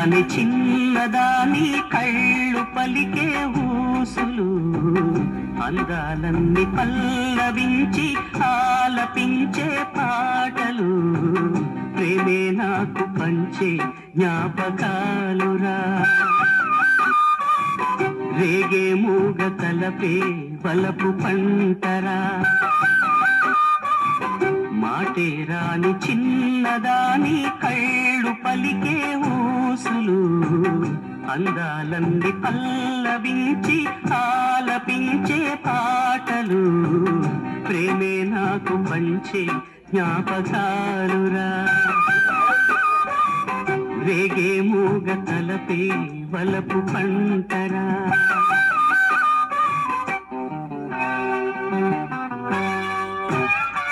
రాని చిన్నదాని కళ్ళు పలికే ఊసులు అందాలన్నీ పల్లవించి ఆలపించే పాటలు ప్రేమే నాకు పంచే జ్ఞాపకాలురా రేగే మూగ తలపే వలపు పంటరా మాటే రాని చిన్నదాని కళ్ళు పలికే ఊసులు అందాలన్నీ పల్లవించి ఆలపించే పాటలు ప్రేమే నాకు పంచే జ్ఞాపకాలురా రేగే మూగ తలపే వలపు పంటరా